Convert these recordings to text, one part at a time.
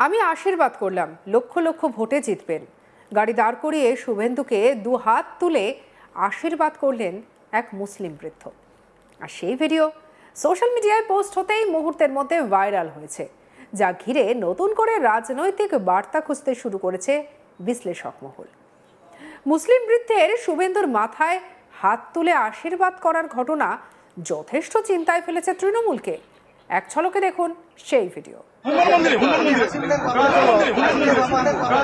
আমি আশীর্বাদ করলাম লক্ষ লক্ষ ভোটে জিতবেন। গাড়ি দাঁড় করিয়ে শুভেন্দুকে দু হাত তুলে আশীর্বাদ করলেন এক মুসলিম বৃদ্ধ। আর সেই ভিডিও সোশ্যাল মিডিয়ায় পোস্ট হতেই মুহূর্তের মধ্যে ভাইরাল হয়েছে, যা ঘিরে নতুন করে রাজনৈতিক বার্তা খুঁজতে শুরু করেছে বিশ্লেষক মহল। মুসলিম বৃদ্ধের শুভেন্দুর মাথায় হাত তুলে আশীর্বাদ করার ঘটনা যথেষ্ট চিন্তায় ফেলেছে তৃণমূলকে। এক ঝলকে দেখুন সেই ভিডিও।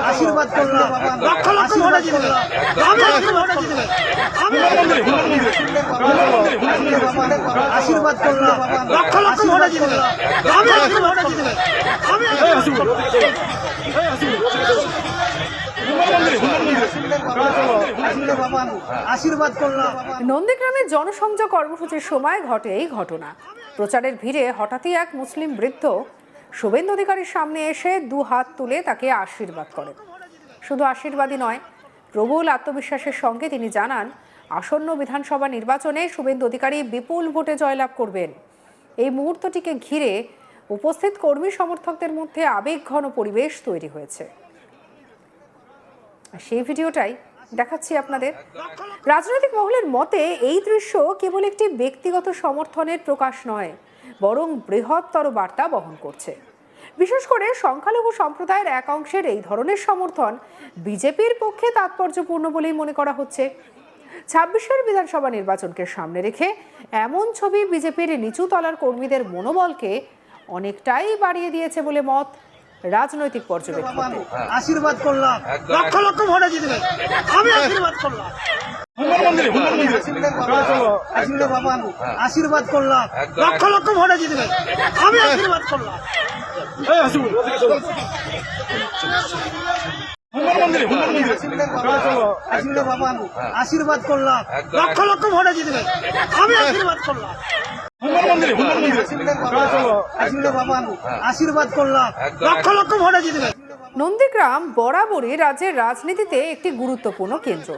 আশীর্বাদ করলাম লক্ষ লক্ষ ভোটে জিতবে। আমি আশীর্বাদ করলাম লক্ষ লক্ষ ভোটে জিতবে। আমি ভোটে জিতবে। আমি আশীর্বাদ করলাম। নন্দীগ্রামের জনসংযোগ কর্মসূচির সময় ঘটে এই ঘটনা। প্রচারের ভিড়ে হঠাৎই এক মুসলিম বৃদ্ধ শুভেন্দু অধিকারীর সামনে এসে দু হাত তুলে তাকে আশীর্বাদ করেন। শুধু আশীর্বাদই নয়, প্রবল আত্মবিশ্বাসের সঙ্গে তিনি জানান আসন্ন বিধানসভা নির্বাচনে শুভেন্দু অধিকারী বিপুল ভোটে জয়লাভ করবেন। এই মুহূর্তটিকে ঘিরে উপস্থিত কর্মী সমর্থকদের মধ্যে আবেগঘন পরিবেশ তৈরি হয়েছে। সেই ভিডিওটাই দেখাচ্ছি আপনাদের। রাজনৈতিক মহলের মতে এই দৃশ্য কেবল একটি ব্যক্তিগত সমর্থনের প্রকাশ নয়, বরং বৃহত্তর বার্তা বহন করছে। বিশেষ করে সংখ্যালঘু সম্প্রদায়ের এক অংশের এই ধরনের সমর্থন বিজেপির পক্ষে তাৎপর্যপূর্ণ বলেই মনে করা হচ্ছে। ২৬ বিধানসভা নির্বাচনকে সামনে রেখে এমন ছবি বিজেপির নিচু তলার কর্মীদের মনোবলকে অনেকটাই বাড়িয়ে দিয়েছে বলে মত রাজনৈতিক পর্যবেক্ষকদের। আশীর্বাদ করলাম লক্ষ লক্ষ ভোটে জিতবে। আমি আশীর্বাদ করলাম। আশীর্বাদ করলাম লক্ষ লক্ষ ভোটে জিতবে। আমি আশীর্বাদ করলাম। আশীর্বাদ করলাম লক্ষ লক্ষ ভোটে জিতবে। আমি আশীর্বাদ করলাম। আশীর্বাদ করলাম লক্ষ লক্ষ ভোটে জিতবে। নন্দীগ্রাম বরাবরই রাজ্যের রাজনীতিতে একটি গুরুত্বপূর্ণ কেন্দ্র,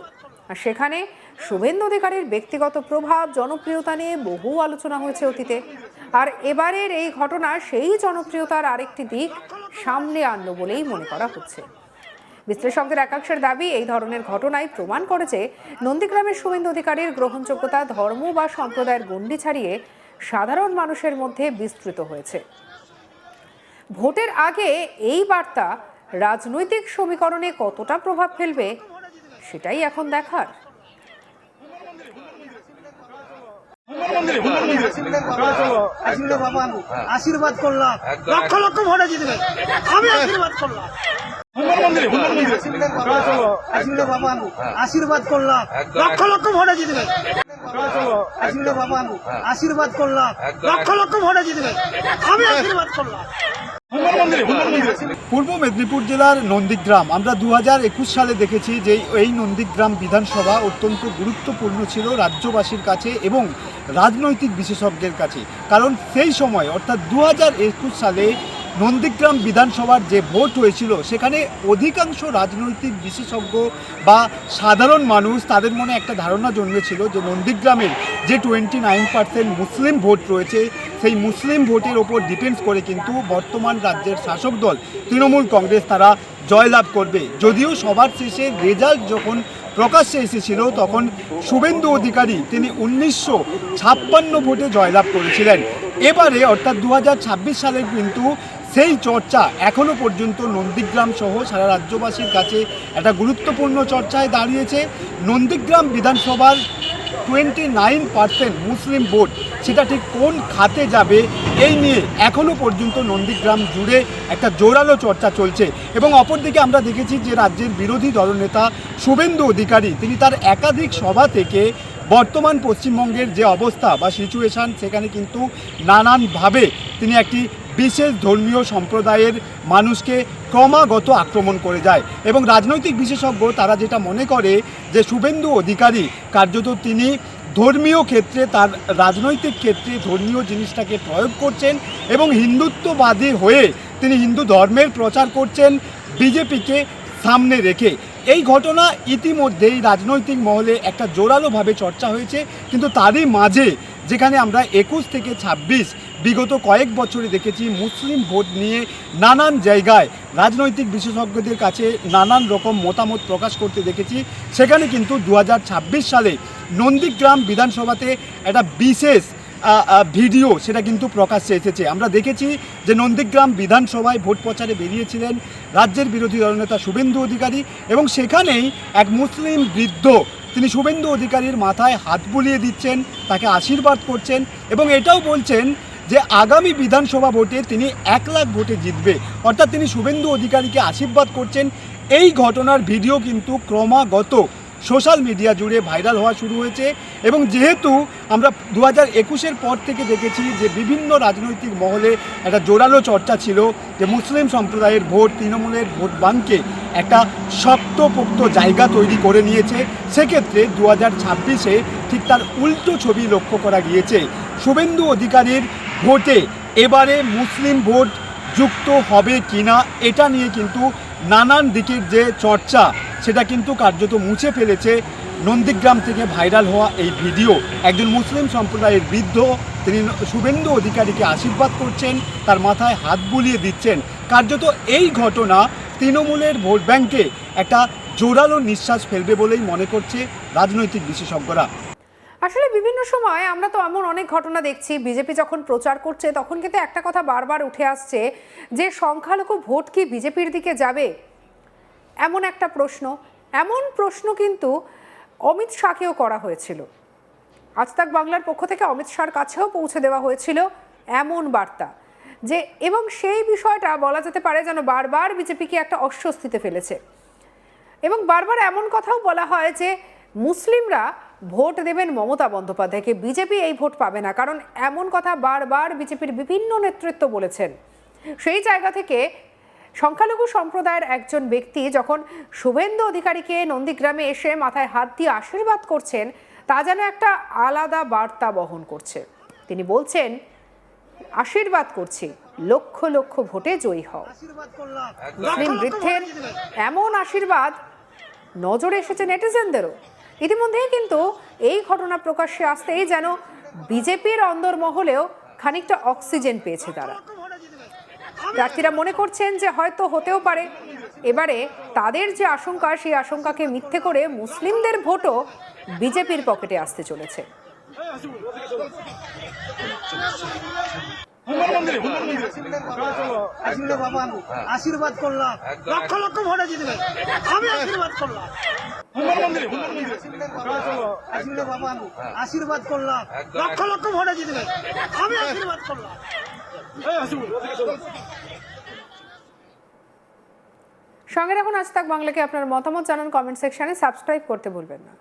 আর সেখানে শুভেন্দু অধিকারীর ব্যক্তিগত প্রভাব, জনপ্রিয়তা নিয়ে বহু আলোচনা হয়েছে অতীতে। আর এবারের এই ঘটনা সেই জনপ্রিয়তার আরেকটি দিক সামনে আনলো বলেই মনে করা হচ্ছে। বিশ্লেষকদের একাংশের দাবি, এই ধরনের ঘটনায় প্রমাণ করে যে নন্দীগ্রামের শুভেন্দু অধিকারীর গ্রহণযোগ্যতা ধর্ম বা সম্প্রদায়ের গণ্ডি ছাড়িয়ে সাধারণ মানুষের মধ্যে বিস্তৃত হয়েছে। ভোটের আগে এই বার্তা রাজনৈতিক সমীকরণে কতটা প্রভাব ফেলবে সেটাই এখন দেখার। আশীর্বাদ করলাম লক্ষ লক্ষ ভোটে জিতবে। আমি আশীর্বাদ করলাম। আশীর্বাদ করলাম লক্ষ লক্ষ ভোটে জিতবে। আশীর্বাদ করলাম লক্ষ লক্ষ ভোটে জিতবে। আমি আশীর্বাদ করলাম। পূর্ব মেদিনীপুর জেলার নন্দীগ্রাম আমরা 2021 সালে দেখেছি যে এই নন্দীগ্রাম বিধানসভা অত্যন্ত গুরুত্বপূর্ণ ছিল রাজ্যবাসীর কাছে এবং রাজনৈতিক বিশেষজ্ঞের কাছে। কারণ সেই সময় অর্থাৎ 2021 সালে নন্দীগ্রাম বিধানসভার যে ভোট হয়েছিল সেখানে অধিকাংশ রাজনৈতিক বিশেষজ্ঞ বা সাধারণ মানুষ তাদের মনে একটা ধারণা জন্মেছিল যে নন্দীগ্রামের যে 29% মুসলিম ভোট রয়েছে সেই মুসলিম ভোটের ওপর ডিপেন্ড করে কিন্তু বর্তমান রাজ্যের শাসক দল তৃণমূল কংগ্রেস তারা জয়লাভ করবে। যদিও সবার শেষে রেজাল্ট যখন প্রকাশ্যে এসেছিল তখন শুভেন্দু অধিকারী তিনি 1956 ভোটে জয়লাভ করেছিলেন। এবারে অর্থাৎ 2026 সালে কিন্তু সেই চর্চা এখনও পর্যন্ত নন্দীগ্রাম সহ সারা রাজ্যবাসীর কাছে একটা গুরুত্বপূর্ণ চর্চায় দাঁড়িয়েছে। নন্দীগ্রাম বিধানসভার 29% মুসলিম ভোট সেটা ঠিক কোন খাতে যাবে এই নিয়ে এখনও পর্যন্ত নন্দীগ্রাম জুড়ে একটা জোরালো চর্চা চলছে। এবং অপরদিকে আমরা দেখেছি যে রাজ্যের বিরোধী দলনেতা শুভেন্দু অধিকারী তিনি তার একাধিক সভা থেকে বর্তমান পশ্চিমবঙ্গের যে অবস্থা বা সিচুয়েশান সেখানে কিন্তু নানানভাবে তিনি একটি বিশেষ ধর্মীয় সম্প্রদায়ের মানুষকে ক্রমাগত আক্রমণ করে যায়। এবং রাজনৈতিক বিশেষজ্ঞ তারা যেটা মনে করে যে শুভেন্দু অধিকারী কার্যত তিনি ধর্মীয় ক্ষেত্রে তার রাজনৈতিক ক্ষেত্রে ধর্মীয় জিনিসটাকে প্রয়োগ করছেন এবং হিন্দুত্ববাদী হয়ে তিনি হিন্দু ধর্মের প্রচার করছেন বিজেপিকে সামনে রেখে। এই ঘটনা ইতিমধ্যেই রাজনৈতিক মহলে একটা জোরালোভাবে চর্চা হয়েছে, কিন্তু তারই মাঝে যেখানে আমরা 21 থেকে 26 বিগত কয়েক বছরে দেখেছি মুসলিম ভোট নিয়ে নানান জায়গায় রাজনৈতিক বিশেষজ্ঞদের কাছে নানান রকম মতামত প্রকাশ করতে দেখেছি। সেখানে কিন্তু 2026 সালে নন্দীগ্রাম বিধানসভাতে একটা বিশেষ ভিডিও সেটা কিন্তু প্রকাশ্যে এসেছে। আমরা দেখেছি যে নন্দীগ্রাম বিধানসভায় ভোট প্রচারে বেরিয়েছিলেন রাজ্যের বিরোধী দলনেতা শুভেন্দু অধিকারী, এবং সেখানেই এক মুসলিম বৃদ্ধ তিনি শুভেন্দু অধিকারীর মাথায় হাত বুলিয়ে দিচ্ছেন, তাকে আশীর্বাদ করছেন এবং এটাও বলছেন যে আগামী বিধানসভা ভোটে তিনি 1 লাখ ভোটে জিতবে, অর্থাৎ তিনি শুভেন্দু অধিকারীকে আশীর্বাদ করছেন। এই ঘটনার ভিডিও কিন্তু ক্রমাগত সোশ্যাল মিডিয়া জুড়ে ভাইরাল হওয়া শুরু হয়েছে, এবং যেহেতু আমরা 2021-এর পর থেকে দেখেছি যে বিভিন্ন রাজনৈতিক মহলে একটা জোরালো চর্চা ছিল যে মুসলিম সম্প্রদায়ের ভোট তৃণমূলের ভোট ব্যাঙ্কে একটা শক্তপোক্ত জায়গা তৈরি করে নিয়েছে, সেক্ষেত্রে 2026-এ ঠিক তার উল্টো ছবি লক্ষ্য করা গিয়েছে। শুভেন্দু অধিকারীর ভোটে এবারে মুসলিম ভোট যুক্ত হবে কিনা এটা নিয়ে কিন্তু নানান দিকের যে চর্চা সেটা কিন্তু কার্যত মুছে ফেলেছে নন্দীগ্রাম থেকে ভাইরাল হওয়া এই ভিডিও। একজন মুসলিম সম্প্রদায়ের বৃদ্ধ তিনি শুভেন্দু অধিকারীকে আশীর্বাদ করছেন, তার মাথায় হাত বুলিয়ে দিচ্ছেন। কার্যত এই ঘটনা তৃণমূলের ভোট ব্যাংকে একটা জোরালো নিঃশ্বাস ফেলবে বলেই মনে করছে রাজনৈতিক বিশেষজ্ঞরা। আসলে বিভিন্ন সময় আমরা তো এমন অনেক ঘটনা দেখছি, বিজেপি যখন প্রচার করছে তখন কিন্তু একটা কথা বারবার উঠে আসছে যে সংখ্যালঘু ভোট কি বিজেপির দিকে যাবে, এমন একটা প্রশ্ন। এমন প্রশ্ন কিন্তু অমিত শাহকেও করা হয়েছিল। আজ তাক বাংলার পক্ষ থেকে অমিত শাহর কাছেও পৌঁছে দেওয়া হয়েছিল এমন বার্তা যে, এবং সেই বিষয়টা বলা যেতে পারে যেন বারবার বিজেপিকে একটা অস্বস্তিতে ফেলেছে, এবং বারবার এমন কথাও বলা হয় যে মুসলিমরা ভোট দেবেন মমতা বন্দ্যোপাধ্যায়কে, বিজেপি এই ভোট পাবে না, কারণ এমন কথা বারবার বিজেপির বিভিন্ন নেতৃত্ব বলেছেন। সেই জায়গা থেকে সংখ্যালঘু সম্প্রদায়ের একজন ব্যক্তি যখন শুভেন্দু অধিকারীকে নন্দীগ্রামে এসে মাথায় হাত দিয়ে আশীর্বাদ করছেন, তা যেন একটা আলাদা বার্তা বহন করছে। তিনি বলছেন, আশীর্বাদ করছি, লক্ষ লক্ষ ভোটে জয়ী হও। মুসলিম বৃদ্ধের এমন আশীর্বাদ নজরে এসেছে নেটিজেনদেরও। ইতিমধ্যেই কিন্তু এই ঘটনা প্রকাশ্যে আসতেই যেন বিজেপির অন্দরমহলেও খানিকটা অক্সিজেন পেয়েছে তারা। প্রার্থীরা মনে করছেন যে হয়তো হতেও পারে এবারে তাদের যে আশঙ্কা, সেই আশঙ্কাকে মিথ্যে করে মুসলিমদের ভোটও বিজেপির পকেটে আসতে চলেছে। আশীর্বাদ করলাম, লক্ষ লক্ষ ভোটে জিতবে, আমি আশীর্বাদ করলাম। আশীর্বাদ করলাম, লক্ষ লক্ষ ভোটে জিতবে, আমি আশীর্বাদ করলাম। সঙ্গে রাখুন আজ তাক বাংলাকে। আপনার মতামত জানান কমেন্ট সেকশনে, সাবস্ক্রাইব করতে ভুলবেন না।